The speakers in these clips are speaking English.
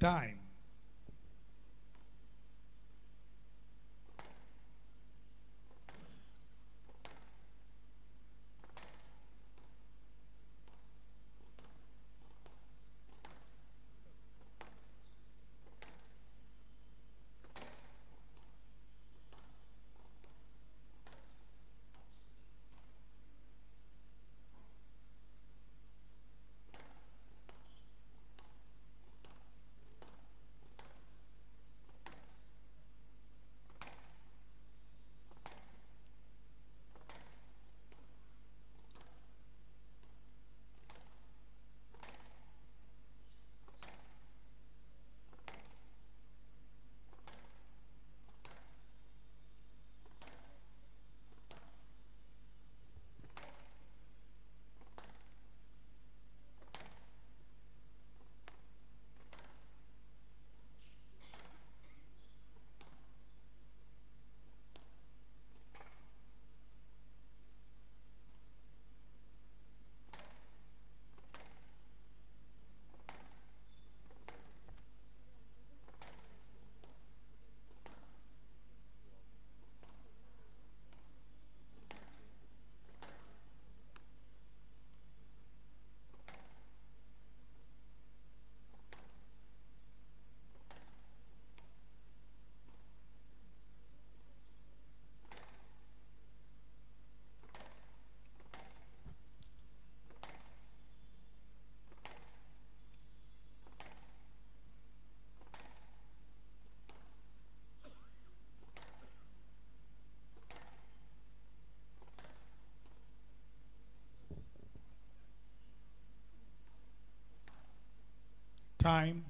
Time. Time.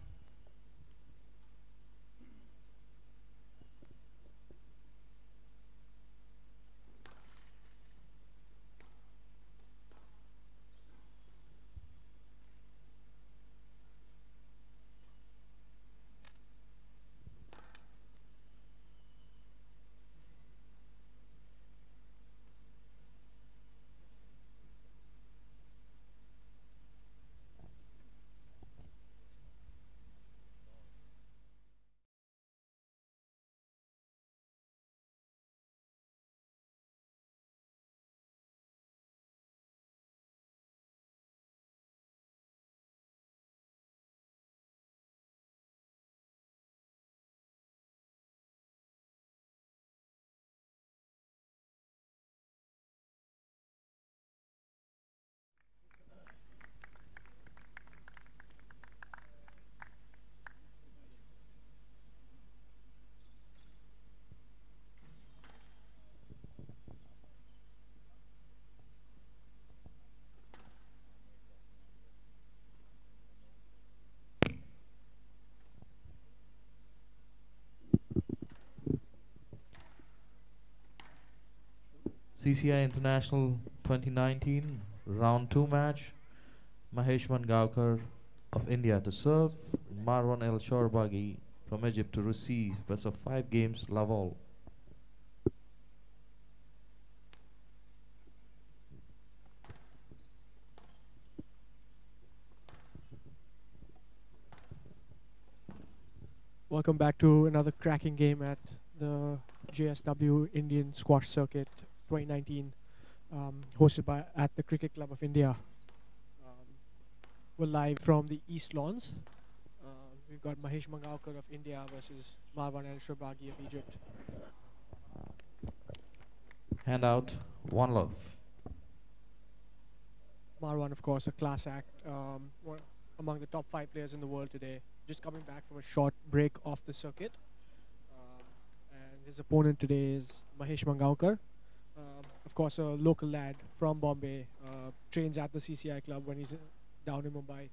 Cci International 2019 Round 2 match. Mahesh Mangaonkar of India to serve. Marwan El Shorbagi from Egypt to receive. Best of 5 games, love all. Welcome back to another cracking game at the JSW Indian Squash Circuit 2019, hosted by at the Cricket Club of India. We're live from the East Lawns. We've got Mahesh Mangaonkar of India versus Marwan El Shorbagi of Egypt. Hand out, one love. Marwan, of course, a class act, one among the top 5 players in the world today. Just coming back from a short break off the circuit. And his opponent today is Mahesh Mangaonkar. Of course, a local lad from Bombay, trains at the CCI club when he's down in Mumbai.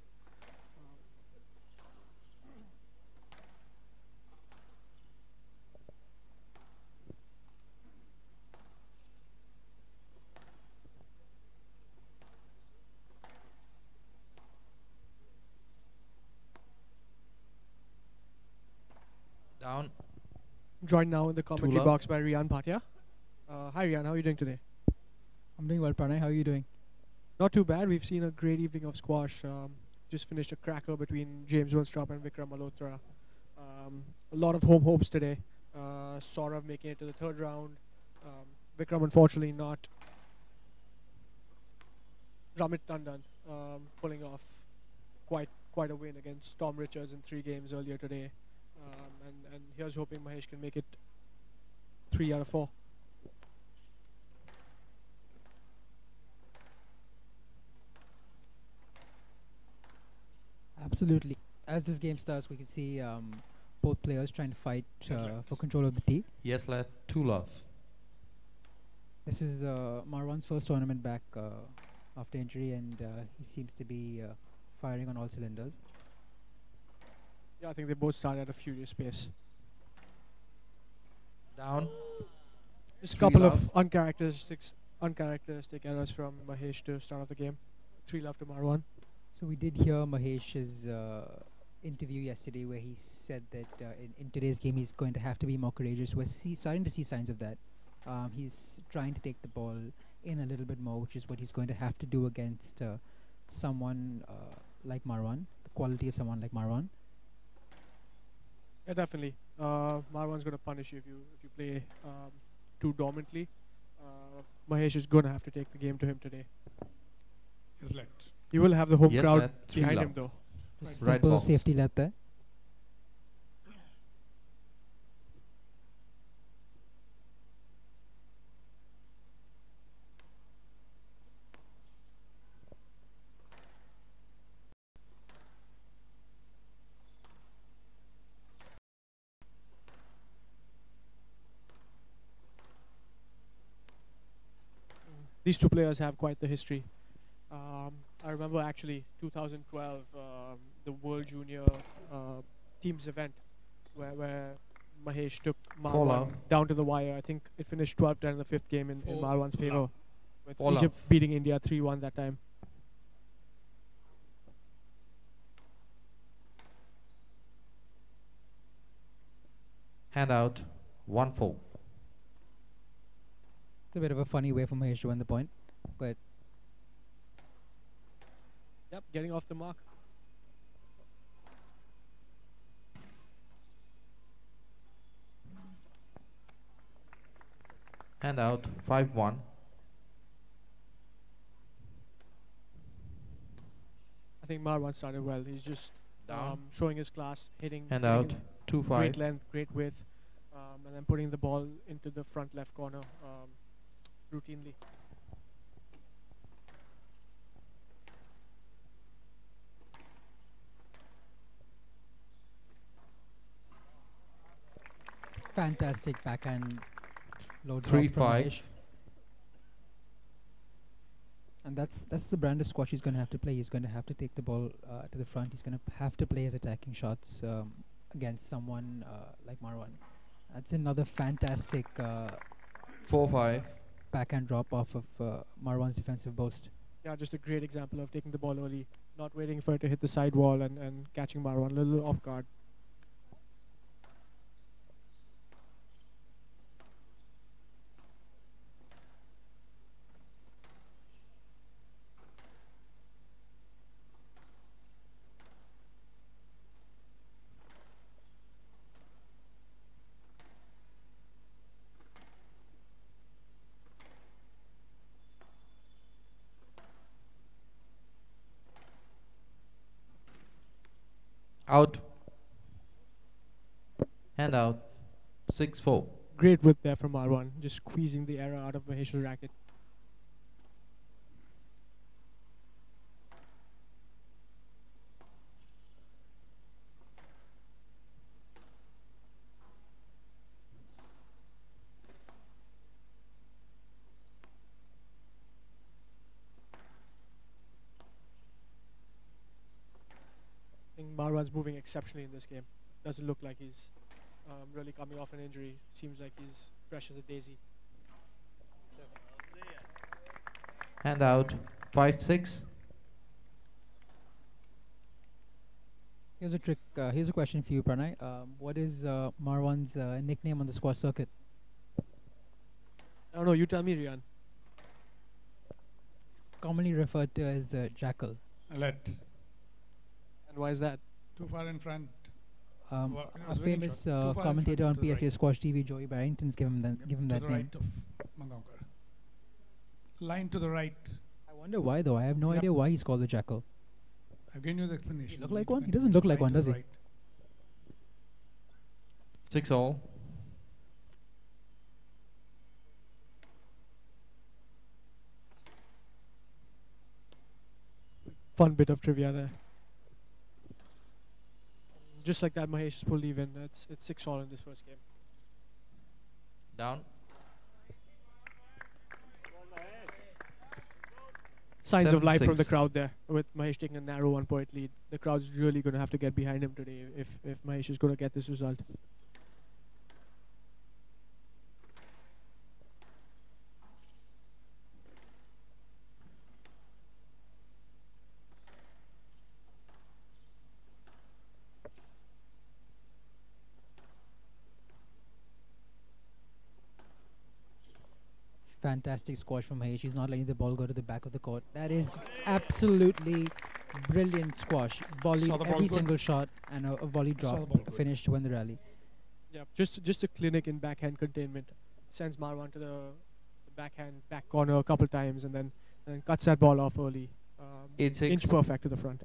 Down. Joined now in the commentary love. box by Rian Bhatia. Hi Rian, how are you doing today? I'm doing well, Pranay. How are you doing? Not too bad. We've seen a great evening of squash. just finished a cracker between James Winstrop and Vikram Malhotra. A lot of home hopes today. Saurav making it to the third round. Vikram unfortunately not. Ramit Tandon pulling off quite a win against Tom Richards in 3 games earlier today. And here's hoping Mahesh can make it 3 out of 4. Absolutely. As this game starts, we can see both players trying to fight for control of the tee. Yes, lad. 2 love. This is Marwan's first tournament back after injury, and he seems to be firing on all cylinders. Yeah, I think they both started at a furious pace. Down. Just a 3 couple love. of uncharacteristic errors from Mahesh to start off the game. 3 love to Marwan. So we did hear Mahesh's interview yesterday where he said that in today's game he's going to have to be more courageous. We're starting to see signs of that. He's trying to take the ball in a little bit more, which is what he's going to have to do against someone like Marwan, the quality of someone like Marwan. Yeah, definitely. Marwan's going to punish you if you play too dominantly. Mahesh is going to have to take the game to him today. Is let. He will have the home Yes, crowd lad. 3 behind love. him though. Just Right simple box. safety let there. These two players have quite the history. I remember actually 2012, the World Junior Teams event where Mahesh took 4 Marwan love. down to the wire. I think it finished 12-10 in the 5th game in 4 Marwan's favor, love. with 4 Egypt love. beating India 3-1 that time. Hand out. 1-4. It's a bit of a funny way for Mahesh to win the point, but Yep, getting off the mark. Hand out. 5-1. I think Marwan started well. He's just Down. showing his class, hitting Hand hitting out. in 2-5. great length, great width, and then putting the ball into the front left corner routinely. fantastic backhand low drop from 3-5. Mahesh. And that's the brand of squash he's going to have to play. He's going to have to take the ball to the front. He's going to have to play his attacking shots against someone like Marwan. That's another fantastic 4-5. backhand drop off of Marwan's defensive boast. Yeah, just a great example of taking the ball early, not waiting for it to hit the side wall and catching Marwan a little off guard. Out. Hand out. 6-4. Great width there from Marwan, just squeezing the error out of Mahesh's racket. I think Marwan's moving exceptionally in this game. Doesn't look like he's really coming off an injury. Seems like he's fresh as a daisy. Hand out. 5-6. Here's a trick. Here's a question for you, Pranay. What is Marwan's nickname on the squash circuit? I don't know, you tell me, Rian. Commonly referred to as Jackal. Let. And why is that? Too far in front. Um, Well, it a was winning famous shot. Too far in commentator on front, to the PSA right. Squash TV, Joey Barrington's given Yep, given to that the name. right of Mangaonkar. Line to the right. I wonder why though. I have no Yep. idea why he's called the Jackal. I've given you the explanation. look You like need to one? He continue. doesn't look like Line one, to does the he? right. 6 all. Fun bit of trivia there. Just like that, Mahesh is pulled even. It's 6 all in this first game. Down. Signs of life from the 7-6. crowd there, with Mahesh taking a narrow 1 point lead. The crowd's really going to have to get behind him today if Mahesh is going to get this result. It's fantastic squash from Mahesh. He's not letting the ball go to the back of the court. That is absolutely brilliant squash. Volleyed Saw the ball every good. single shot and a volley Saw the drop ball good. finished to win the rally. Yeah, just a clinic in backhand containment. Sends Marwan to the backhand back corner a couple times and then cuts that ball off early. 8-6. Inch perfect to the front.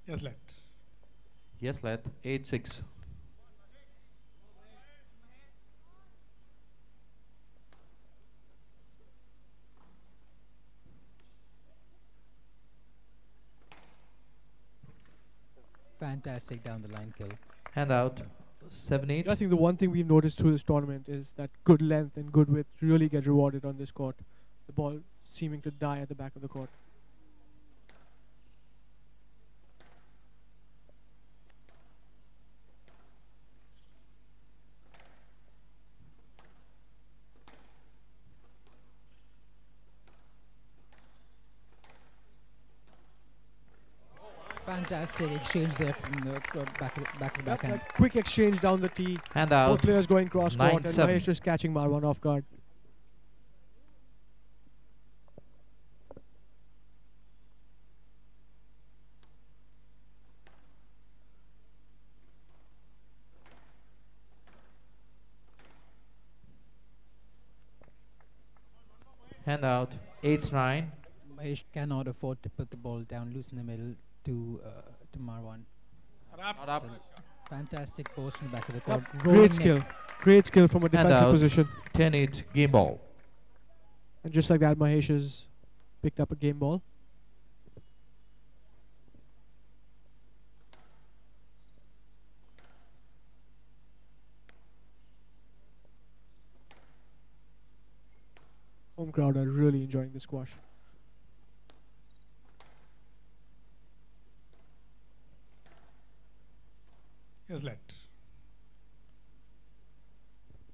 Yes, let. Yes, let. 8-6. Fantastic down the line kill. Hand out. 7-8. I think the one thing we've noticed through this tournament is that good length and good width really get rewarded on this court. The ball seeming to die at the back of the court. Fantastic exchange there from the back of the That backhand. quick exchange down the tee. Hand Both out. players going cross court and 9-7. Mahesh just catching Marwan off guard. Hand out. 8-9. Mahesh cannot afford to put the ball down loose in the middle to Marwan. Not up. Fantastic post from the back of the court. Yep, Rolling great skill. neck. Great skill from a defensive out. position. 10-8. Game ball. And just like that, Mahesh has picked up a game ball. Home crowd are really enjoying the squash. Yes, let.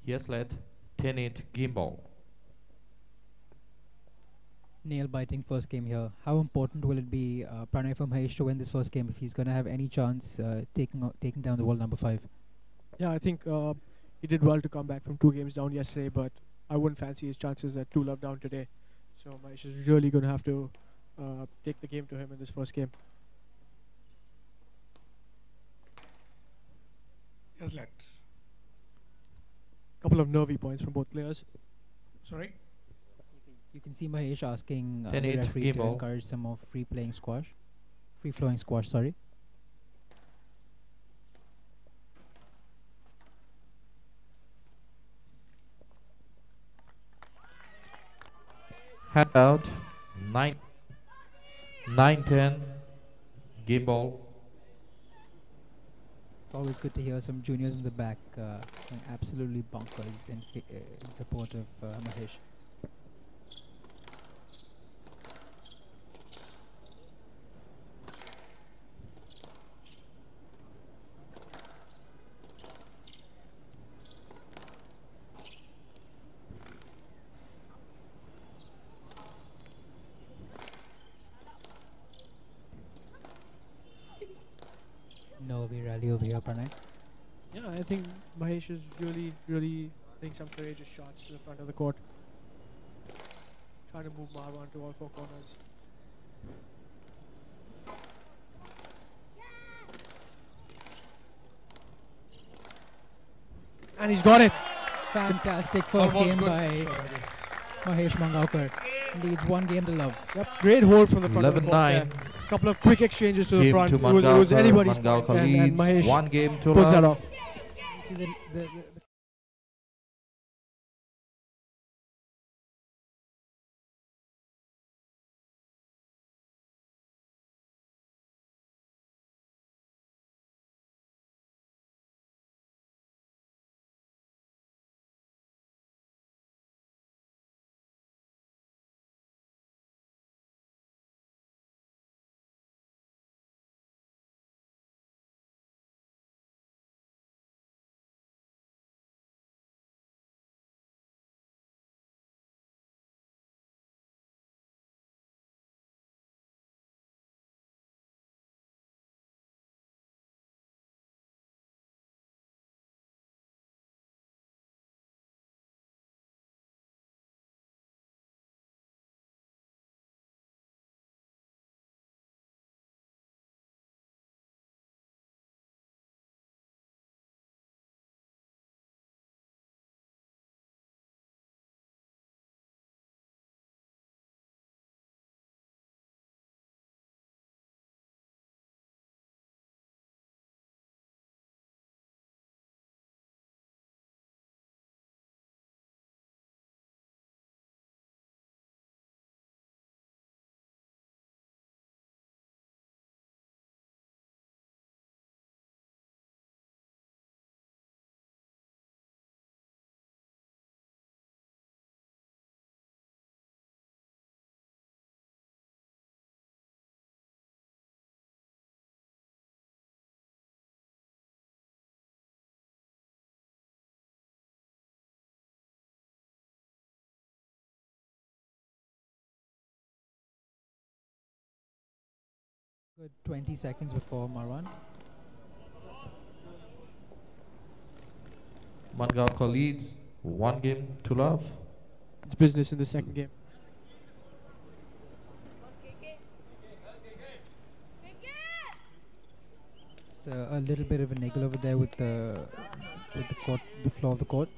Yes, let. 10-8. Game ball. Nail biting first game here. How important will it be, Pranay, for Mahesh to win this first game if he's going to have any chance taking down the world number 5? Yeah, I think he did well to come back from 2 games down yesterday, but I wouldn't fancy his chances at 2-love down today. So Mahesh is really going to have to take the game to him in this first game. Yes, let. Couple of nervy points from both players. Sorry. You can see Mahesh asking the 10-8 referee game to ball. encourage some more free-flowing squash, sorry. Hand out. 9-10. Game ball. It's always good to hear some juniors in the back going absolutely bonkers in support of Mahesh. No, we rally over here, Pranay. Yeah, I think Mahesh is really hitting some courageous shots to the front of the court. Trying to move Marwan to all four corners. And he's got it. Fantastic first Almost game good. by Mahesh Mangaonkar. Leads 1 game to love. Yep, great hold from the front of the court 11-9. there. Couple of quick exchanges to the Game front. to It was Mangaonkar. anybody's point, Mangaonkar and leads Mahesh 1 game to pulls that love. off. You see the good 20 seconds before Marwan. Mangaonkar leads 1 game to love. It's business in the second game. Just a little bit of a niggle over there with the court, the floor of the court.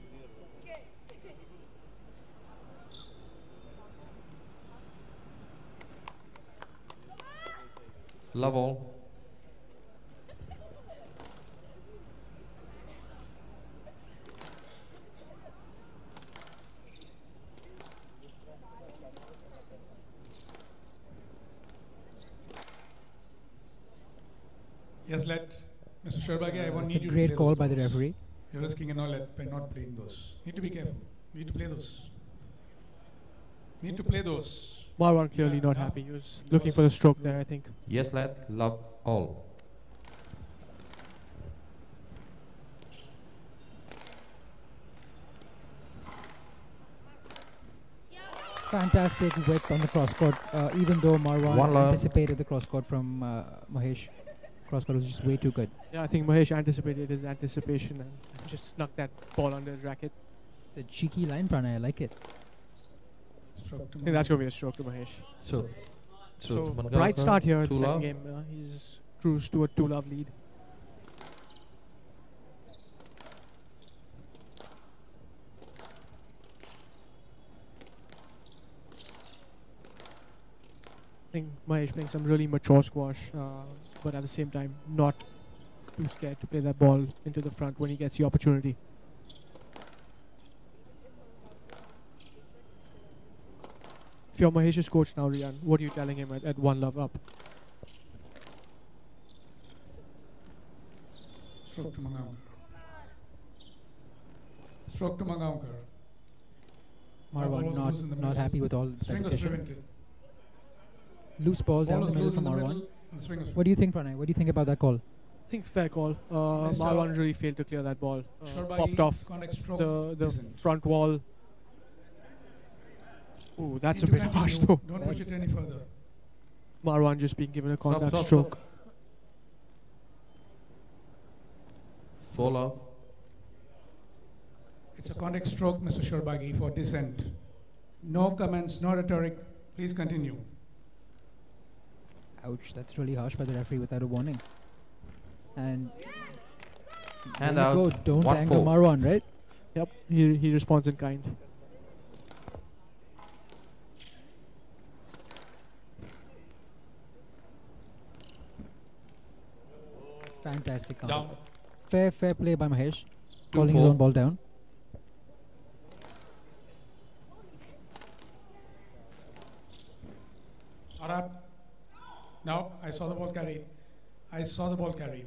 Love all. Yes, let Mr. Sherbagi, I won't It's need a you to great play call those by the balls. referee. You're risking an all by not playing those. Need to be careful. Need to play those. Need to play those. Marwan clearly not happy. He was looking for the stroke there, I think. Yes, lad. Love all. Fantastic width on the cross court. Even though Marwan One love. anticipated the cross court from Mahesh, cross court was just way too good. Yeah, I think Mahesh anticipated his anticipation and just snuck that ball under his racket. It's a cheeky line, Pranay. I like it. Stroke to I think that's going to be a stroke to Mahesh. So Mangaonkar, Bright start here in the 2 second love. game. He's cruised to a 2-love lead. I think Mahesh playing some really mature squash, but at the same time not too scared to play that ball into the front when he gets the opportunity. If you're Mahesh's coach now, Rian, what are you telling him at 1-love up? Stroke to Mangaonkar. Stroke to Mangaonkar. Marwan Ball was loose in the not middle. happy with all the Swing was decision. prevented. Loose ball down Ball the was middle loose for in the Marwan. middle. And swing was What do you think, Pranay? What do you think about that call? I think fair call. Nice job. Marwan really failed to clear that ball. Sherbagi, Popped off contact stroke, the decent. front wall. Ooh, that's Need a to bit harsh continue. though. Don't push it any further. Marwan just being given a contact stop, stroke. 4 love. It's a contact stroke, Mr. Shorbagi, for dissent. No comments, no rhetoric. Please continue. Ouch, that's really harsh by the referee without a warning. And Hand there you go. out. Don't 1-4. anger Marwan, right? Yep, he responds in kind. Fantastic counter. Down. Fair play by Mahesh. Calling his 2-4. own ball down. Arab. No, I saw the ball carried. I saw the ball carried.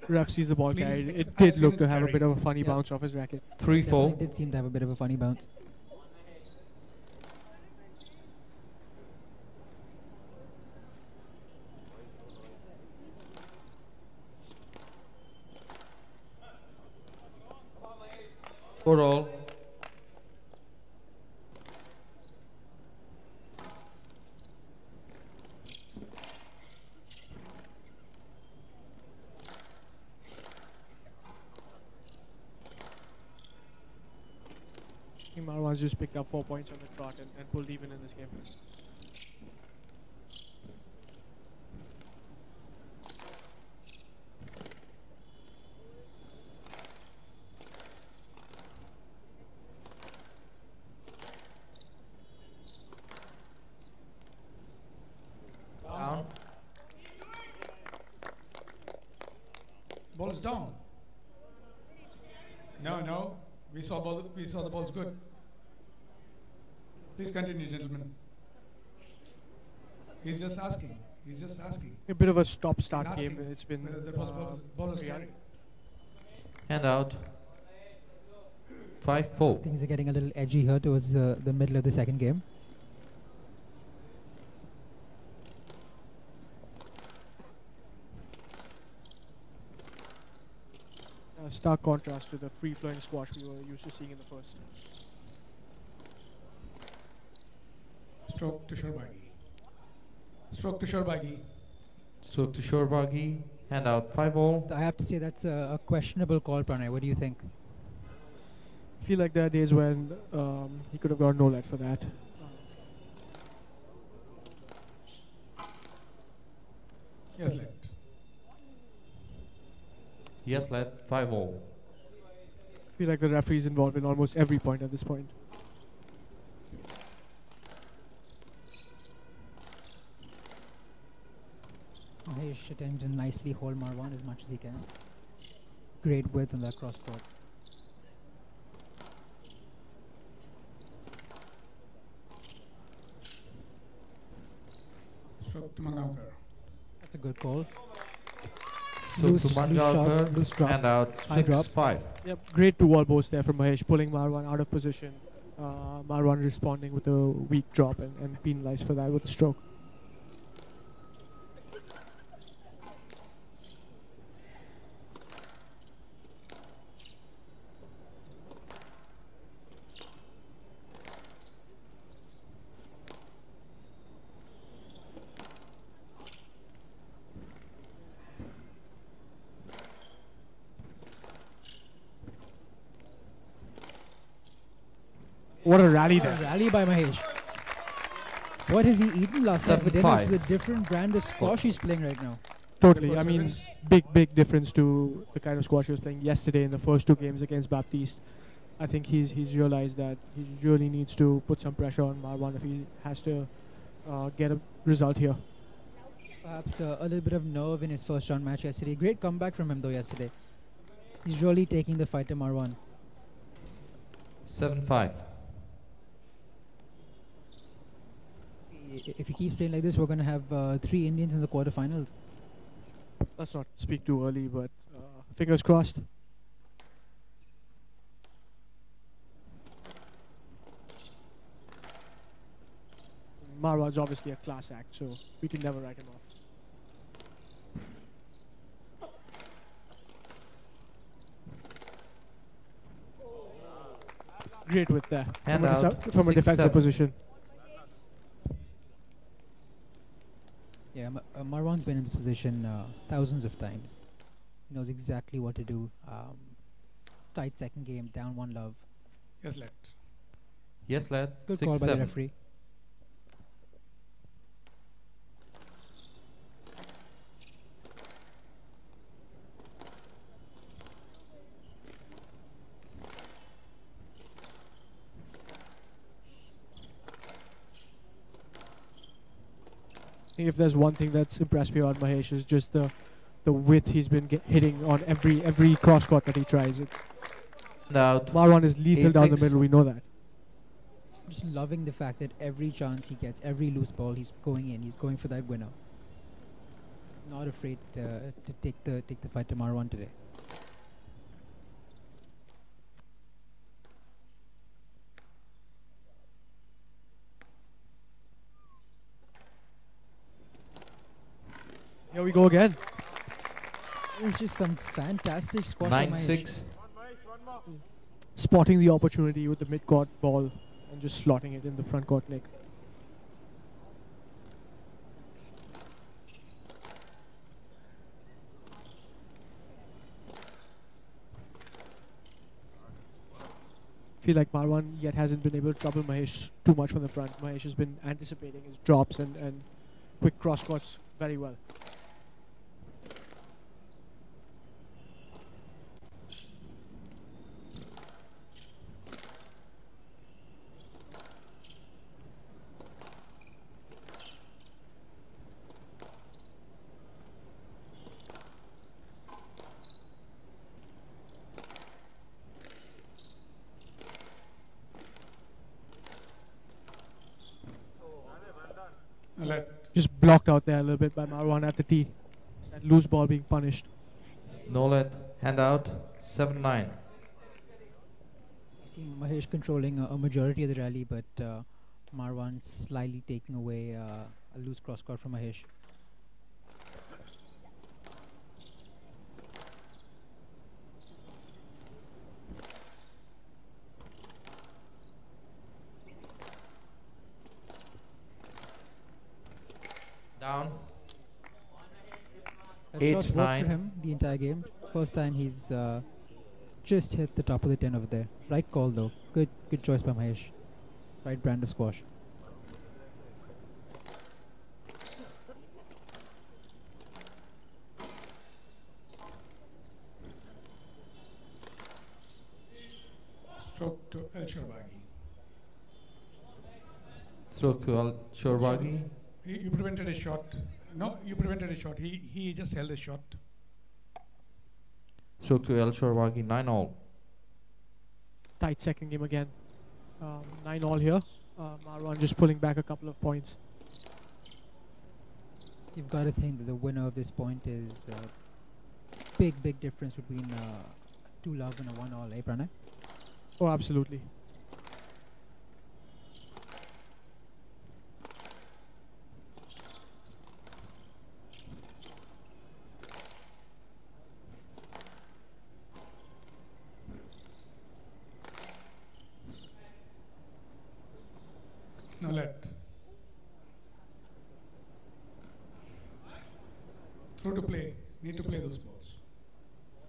Ref sees the ball Please, carried. it's It an did look to accident have a carry. bit of a funny Yep. bounce off his racket. 3-4. Definitely did seem to have a bit of a funny bounce. For all. I think Marwan's just picked up 4 points on the trot and pulled even in this game. Down. Ball is down. No. We saw the ball's good. Please continue, gentlemen. He's just asking. A bit of a stop-start He's game. asking It's been whether the ball is yeah. carried. Hand out. 5-4. Things are getting a little edgy here towards the middle of the second game. a stark contrast to the free-flowing squash we were used to seeing in the first. Stroke to Shorbagi. Stroke to Shorbagi. Stroke to Shorbagi. Hand out 5-all. I have to say that's a questionable call, Pranay. What do you think? I feel like there are days when he could have got no let for that. Yes, let. Yes, let 5-all. I feel like the referee's involved in almost every point at this point. Mahesh attempted to nicely hold Marwan as much as he can. Great width on that cross court. Stroke to Mangaonkar. That's a good call. Stroke Loose to shot, Mangalkar. loose drop. Hand out High drop. 6-5. Yep, great two-wall post there from Mahesh, pulling Marwan out of position. Marwan responding with a weak drop and penalized for that with a stroke. What a rally there. Rally by Mahesh. What has he eaten last night for dinner? This is a 7-5. different brand of squash he's playing right now. Totally. Good I mean, service. big difference to the kind of squash he was playing yesterday in the first two games against Baptiste. I think he's realized that he really needs to put some pressure on Marwan if he has to get a result here. Perhaps a little bit of nerve in his first round match yesterday. Great comeback from him though yesterday. He's really taking the fight to Marwan. 7-5. If he keeps playing like this, we're going to have 3 Indians in the quarterfinals. Let's not speak too early, but fingers crossed. Marwan's obviously a class act, so we can never write him off. Great with that Hand out from a defensive 6-7. position. Yeah, Marwan's been in this position thousands of times. He knows exactly what to do. tight second game, down 1 love. Yes, let. Yes, lad. Good 6 call by the 7. referee. I think if there's one thing that's impressed me about Mahesh is just the width he's been hitting on every cross court that he tries. It's Out. Marwan is lethal down the 8-6. middle. We know that. Just loving the fact that every chance he gets, every loose ball, he's going in. He's going for that winner. Not afraid to take the fight to Marwan today. Here we go again. It's just some fantastic squash by Mahesh. 9-6. Spotting the opportunity with the mid-court ball and just slotting it in the front court leg. Feel like Marwan yet hasn't been able to trouble Mahesh too much from the front. Mahesh has been anticipating his drops and quick cross courts very well. Let. Just blocked out there a little bit by Marwan at the tee. That loose ball being punished. No let. Hand out. 7-9. Seen Mahesh controlling a majority of the rally, but Marwan slyly taking away a loose cross court from Mahesh. Down. That 8, shot's worked 9. for him the entire game. First time he's just hit the top of the 10 over there. Right call though. Good choice by Mahesh. Right brand of squash. Stroke to El Sharbagi. Stroke to Al Shorbagi. You prevented a shot. No, you prevented a shot. He just held a shot. Stroke to El Shorbagi. 9-all. Tight second game again. 9-all here. Marwan just pulling back a couple of points. You've got to think that the winner of this point is big difference between 2 love and a 1-all, eh, Pranay? Oh, absolutely. No let. Through to play. Need to play those balls.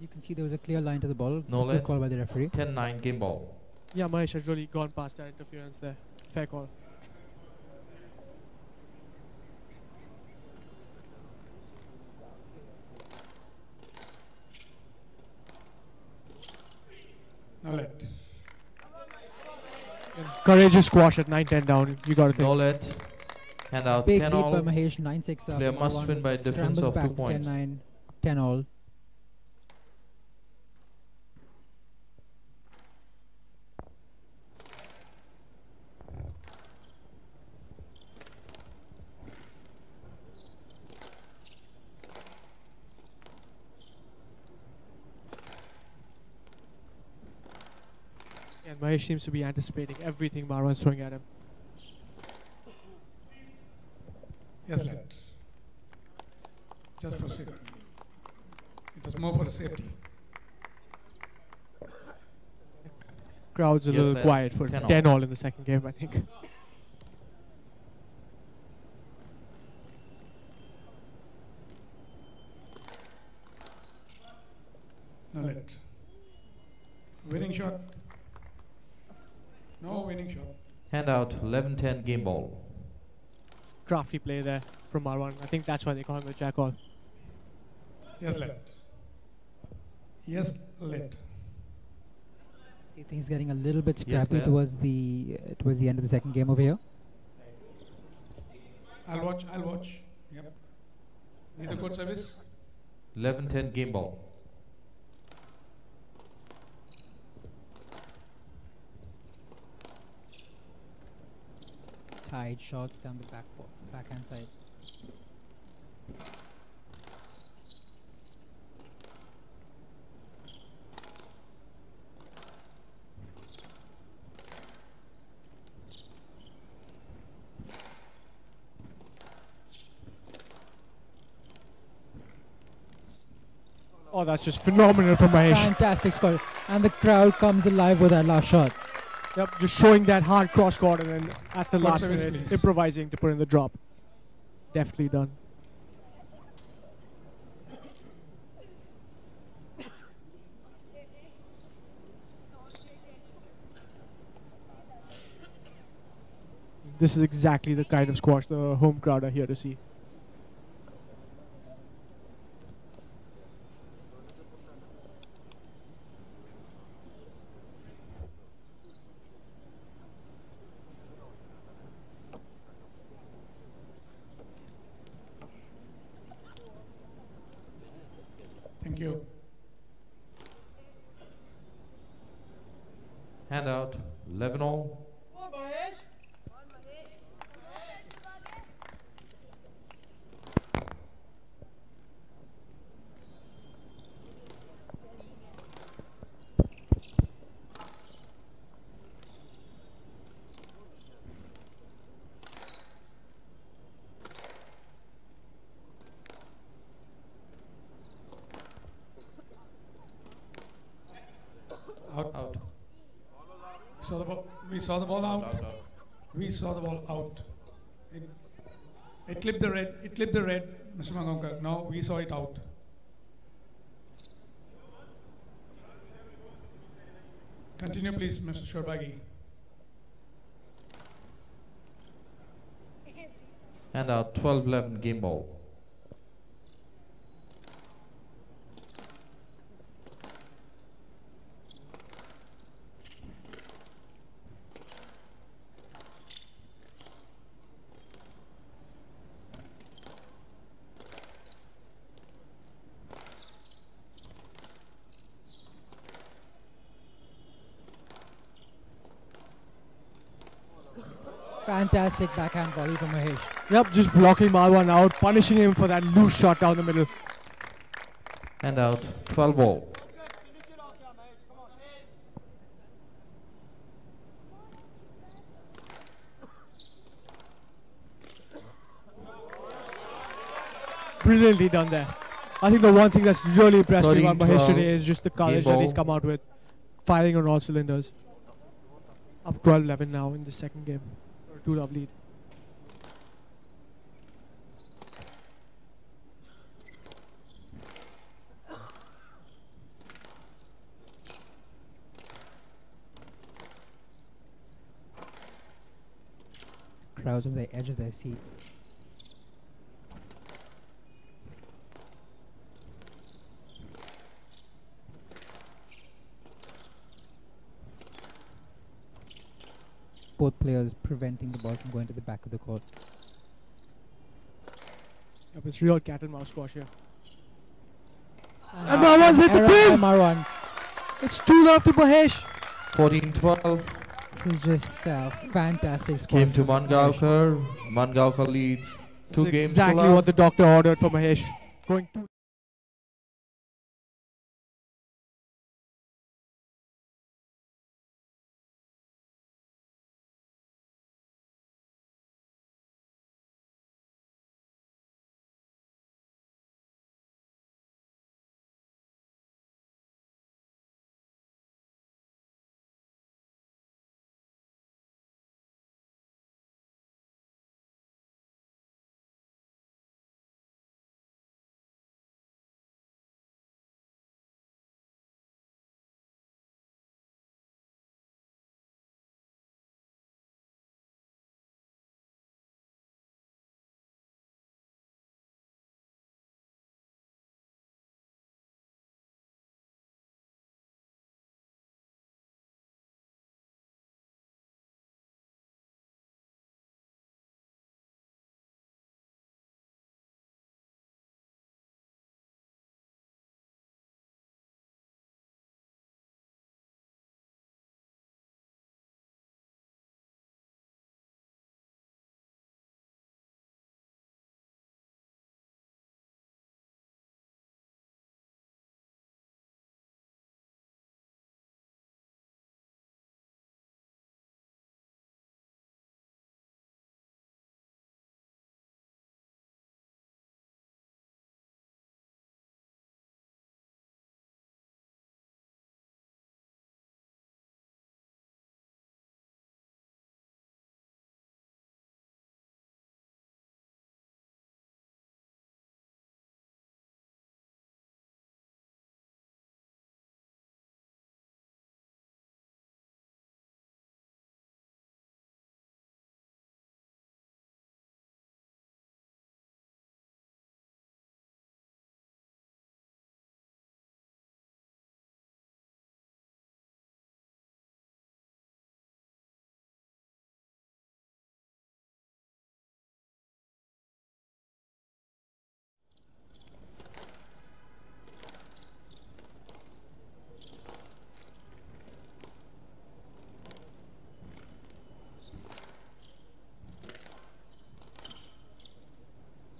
You can see there was a clear line to the ball. It's No a good let. call by the referee. 10-9 game ball. Yeah, Mahesh has really gone past that interference there. Fair call. No let. And courageous squash at 9-10 down. You got to think. No let. Hand out. Big 10 lead all. by Mahesh, 9-6 up. Player must Marwan win by a difference scrambles of 2 back points. 10-9, 10-all. And Mahesh seems to be anticipating everything Marwan's throwing at him. Yes, let. Just for safety. It was more for safety. Crowd's a Yes, little lad. quiet for 10 all. 10 all in the second game, I think. No let. Winning shot. No winning shot. Hand out 11-10 game ball. Crafty play there from Marwan. I think that's why they call him the jackal. Yes, let. Yes, let. See things getting a little bit Yes, scrappy ma'am. towards the end of the second game over here. I'll watch. I'll watch. Yep. Need a good service. 11-10 game ball. Tied shots down the backhand side. Oh, that's just phenomenal from Mahesh. Fantastic score. And the crowd comes alive with that last shot. Yep, just showing that hard cross court and then at the Good last service, minute please. improvising to put in the drop. Deftly done. This is exactly the kind of squash the home crowd are here to see. Thank you. Hand out 11 all. Out. Out. Saw the ball. We saw the ball out. We saw the ball out. It clipped the red. It clipped the red, Mr. Mangaonkar. Now we saw it out. Continue, please, Mr. Shorbagi. Hand out 12-11 game ball. Fantastic backhand volley from Mahesh. Yep, just blocking Marwan out, punishing him for that loose shot down the middle. Hand out 12 ball. Brilliantly done there. I think the one thing that's really impressed me about 13, Mahesh 12, today is just the courage game that he's ball. come out with, firing on all cylinders. Up 12-11 now in the second game. Or 2-love lead. Crowds on the edge of their seat. Both players preventing the ball from going to the back of the court. Yep, it's real cat and mouse squash here. And Marwan's hit the error pin! by Marwan. It's 2-love to Mahesh. 14-12. This is just fantastic score. Came to from Mahesh. Mangaonkar. Mangaonkar leads This 2 is games. exactly to love. what the doctor ordered for Mahesh. Going 2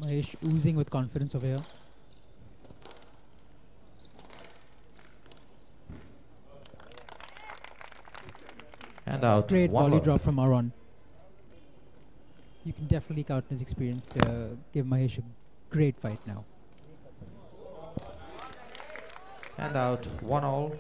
Mahesh oozing with confidence over here. And out. Great One volley love. drop from Marwan. You can definitely count on his experience to give Mahesh a great fight now. And out. 1-all.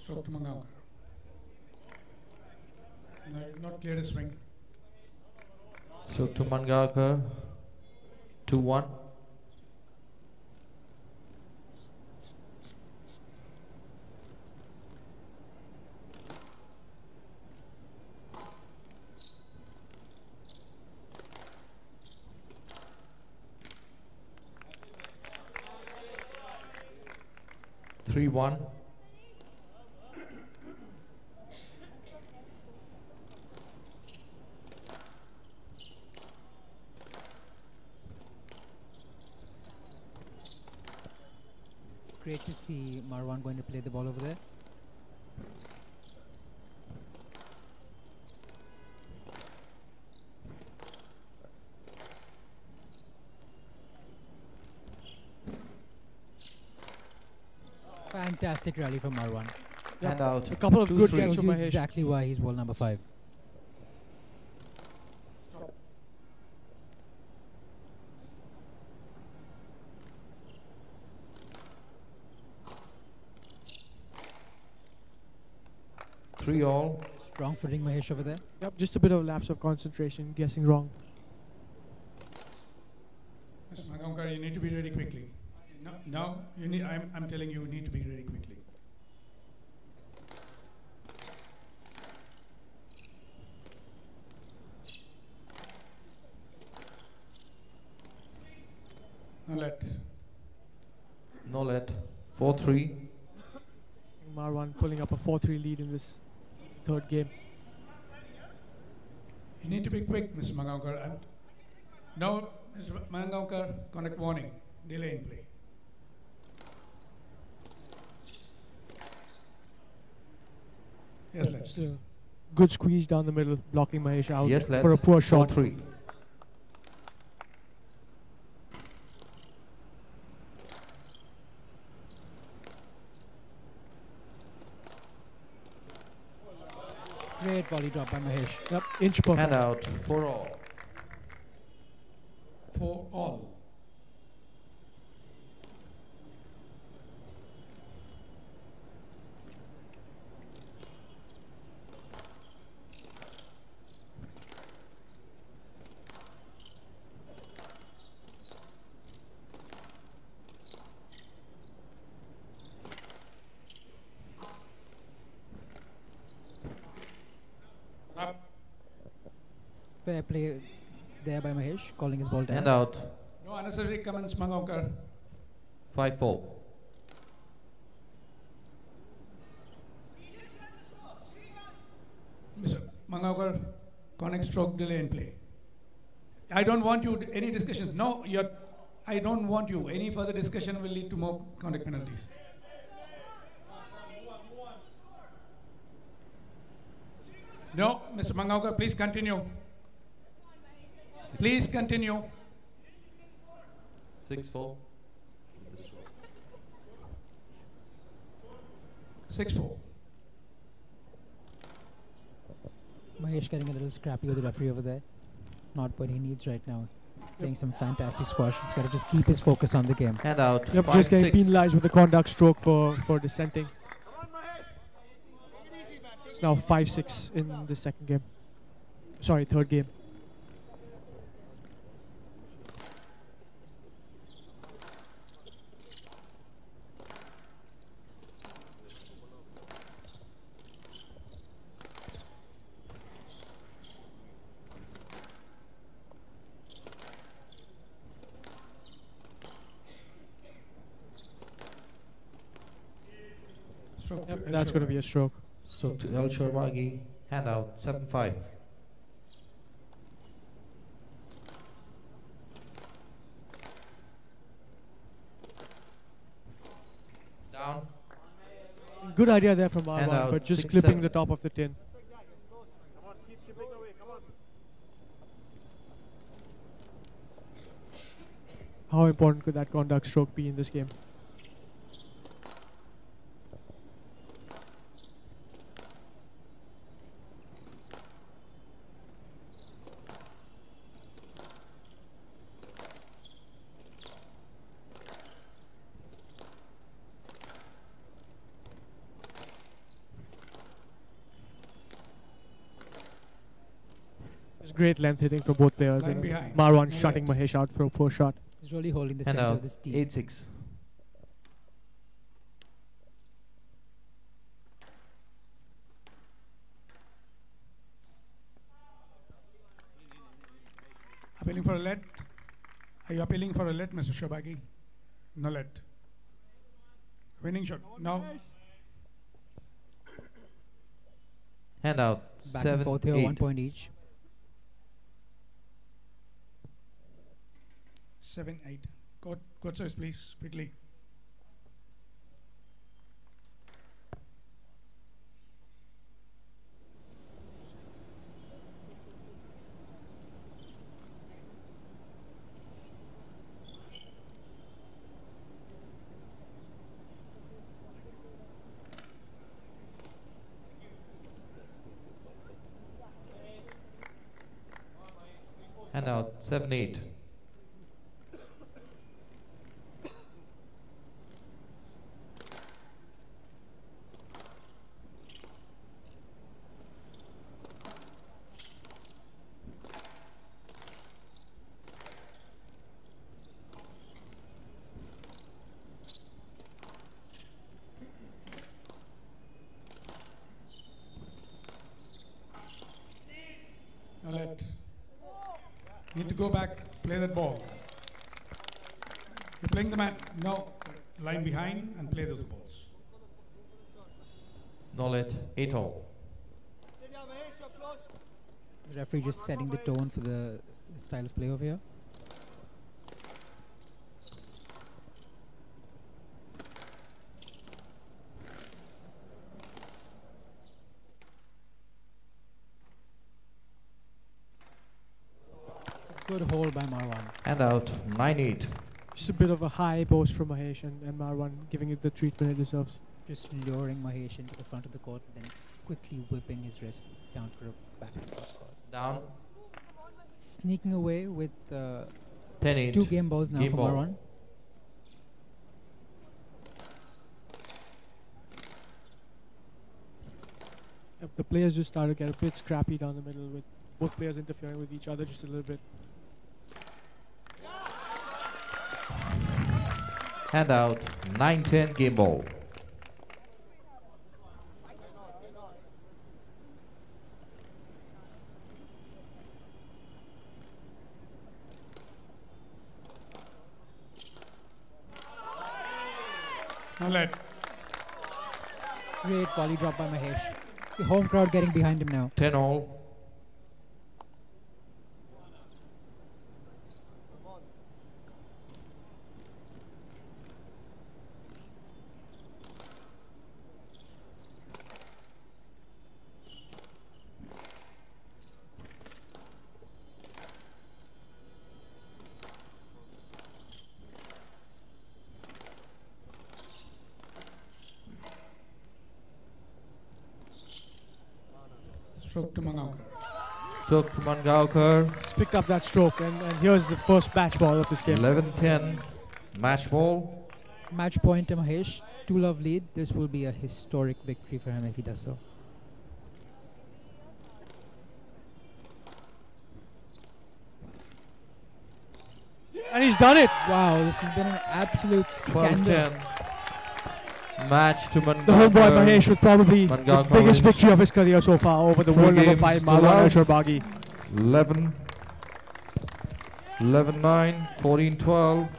Stroke to Mangaonkar. No, not clear his swing. So to Mangaonkar. 2-1. Three one. Great to see Marwan going to play the ball over there. Fantastic rally from Marwan. Yep. And out. A couple of good 2-3. games Shows from you Mahesh. exactly why he's world number 5. Three all. Strong footing Mahesh over there. Yep, just a bit of lapse of concentration, guessing wrong. Mr. Mangaonkar, you need to be ready quickly. No, now you need. I'm telling you, you need to be ready quickly. No let. No let. 4-3. Marwan pulling up a 4-3 lead in this third game. You need to be quick, Mr. Mangaonkar. Now, Mr. Mangaonkar, connect warning. Delay in play. Yes, let's. Just a good squeeze down the middle, blocking Mahesh out Yes, let. for a poor shot. 4-3. Great volley drop by Mahesh. Yep, inch perfect. And out. 4-all. For all. Up. Fair play there by Mahesh, calling his ball down. And out. No unnecessary comments, Mangaonkar. 5-4. Mr. Mangaonkar, connect stroke delay in play. I don't want you any discussions. No, I don't want you. Any further discussion will lead to more conduct penalties. No, Mr. Mangaonkar, please continue. Please continue. 6-4. 6-4. Mahesh getting a little scrappy with the referee over there. Not what he needs right now. Playing some fantastic squash. He's got to just keep his focus on the game. And out. Yep, 5-6. just getting penalized with the conduct stroke for dissenting. It's now 5-6 in the second game. Sorry, third game. Stroke Yep, to that's going to be a stroke. Stroke to El Shorwagi. Hand out 7-5. Down. Good idea there from Hand Marwan, out but just 6-7. clipping the top of the tin. How important could that conduct stroke be in this game? It's great length hitting from both players, Line and behind. Marwan No shutting left. Mahesh out for a poor shot. He's really holding the Hand center of out this team. 8-6. Appealing for a let. Are you appealing for a let, Mr. Shobagi? No let. Winning shot. Now. Hand out Back and forth here, 7-8. 1 point each. 7-8. Court service, please, quickly. Hand out 7-8. No let. Need to go back, play that ball. You're playing the man. No. Line behind and play those balls. No let. 8-all. The referee just setting the tone for the style of play over here. It's a good hold by Marwan. Hand out 9-8. Just a bit of a high boast from Mahesh, and Marwan giving it the treatment it deserves. Just luring Mahesh into the front of the court, then quickly whipping his wrist down for a back and cross court. Down. Sneaking away with 10-8. 2 game balls now Game for ball. Marwan. Yep, the players just started to get a bit scrappy down the middle, with both players interfering with each other just a little bit. Hand out 9-10. Game ball. No let. Great volley drop by Mahesh. The home crowd getting behind him now. 10-all. Stroke to Mangaonkar. Stroke to Mangaonkar. He's picked up that stroke, and here's the first match ball of this game. 11-10. Match ball. Match point to Mahesh. 2-love lead. This will be a historic victory for him if he does so. And he's done it! Wow, this has been an absolute scandal. 12-10. Match to Mangaonkar. The homeboy Mahesh with probably the Mangaonkar biggest wins. victory of his career so far over the Full world number games 5 to Marwan love. El-Shorbagy. 11-9, 14-12.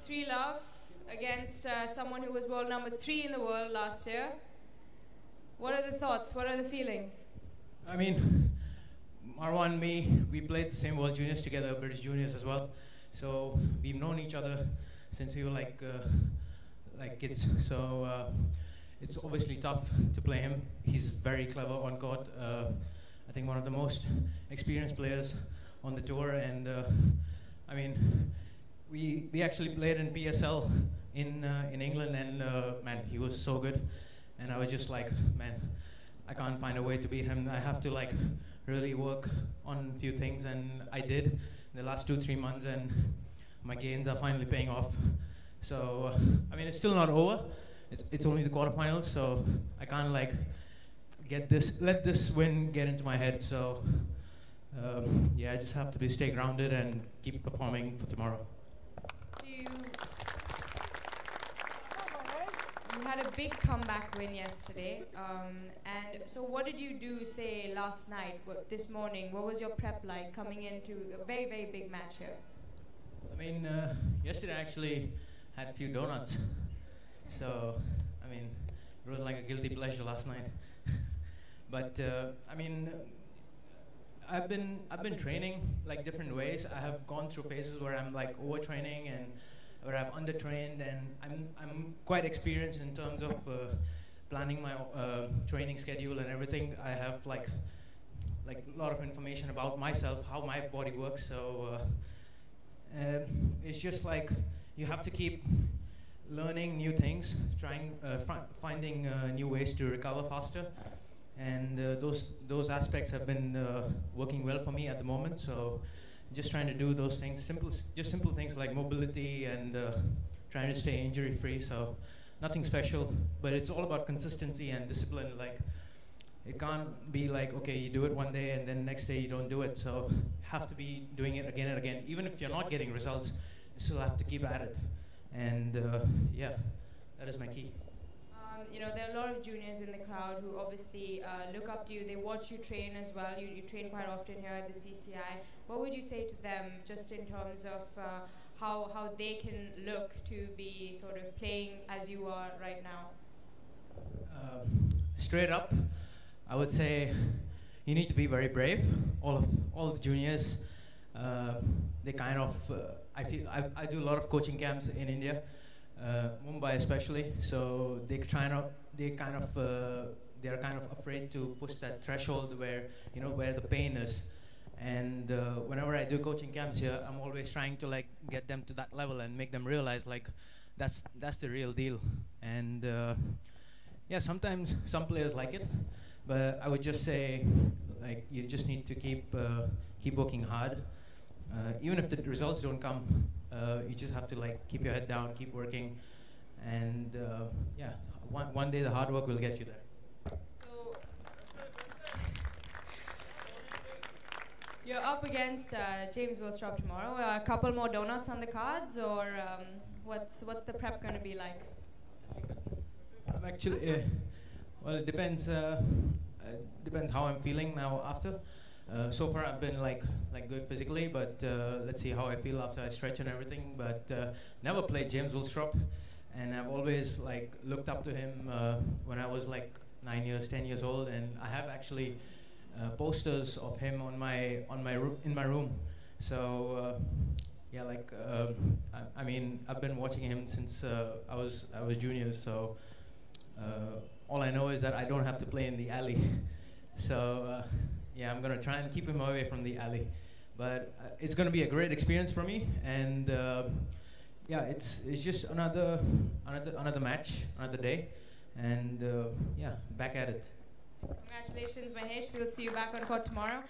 3-love against someone who was world number 3 in the world last year. What are the thoughts? What are the feelings? I mean, Marwan and me, we played the same World Juniors together, British Juniors as well. So we've known each other since we were like kids. So it's obviously tough to play him. He's very clever on court. I think one of the most experienced players on the tour. And I mean, we actually played in PSL in England, and man, he was so good. And I was just like, man, I can't find a way to beat him. I have to like really work on a few things, and I did in the last 2-3 months, and my gains are finally paying off. So I mean, it's still not over. It's only the quarterfinals, so I can't like let this win get into my head. So yeah, I just have to stay grounded and keep performing for tomorrow. You had a big comeback win yesterday, and so what did you do, say, last night, this morning? What was your prep like coming into a very, very big match here? I mean, yesterday I actually had a few donuts, so I mean, it was like a guilty pleasure last night. But I mean, I've been training like different ways. I have gone through phases where I'm like overtraining and where I've undertrained, and I'm quite experienced in terms of planning my training schedule and everything. I have like a lot of information about myself, how my body works. So it's just like you have to keep learning new things, finding new ways to recover faster, and those aspects have been working well for me at the moment. So just trying to do those things, simple things like mobility and trying to stay injury free. So nothing special, but it's all about consistency and discipline. Like, it can't be like, okay, you do it one day and then next day you don't do it. So have to be doing it again and again. Even if you're not getting results, you still have to keep at it. And yeah, that is my key. You know, there are a lot of juniors in the crowd who obviously look up to you. They watch you train as well. You train quite often here at the CCI. What would you say to them, just in terms of how they can look to be sort of playing as you are right now? Straight up, I would say you need to be very brave. All the juniors, they kind of, I do a lot of coaching camps in India. Mumbai especially, so they're kind of afraid to push that threshold where the pain is. And whenever I do coaching camps here, I'm always trying to like get them to that level and make them realize like that's the real deal. And yeah, sometimes some players like it, but I would just say like you just need to keep working hard. Even if the results don't come, you just have to like keep your head down, keep working, and yeah, one day the hard work will get you there. So you're up against James Willstrop tomorrow. A couple more donuts on the cards, or what's the prep going to be like? Actually, well, it depends. Depends how I'm feeling now after. So far I've been like good physically, but let's see how I feel after I stretch and everything. But never played James Willstrop, and I've always like looked up to him when I was like 9 years, 10 years old, and I have actually posters of him in my room. So yeah, like I mean, I've been watching him since I was junior. So all I know is that I don't have to play in the alley. So. Yeah, I'm gonna try and keep him away from the alley, but it's gonna be a great experience for me. And yeah, it's just another match, another day, and yeah, back at it. Congratulations, Mahesh. We'll see you back on court tomorrow.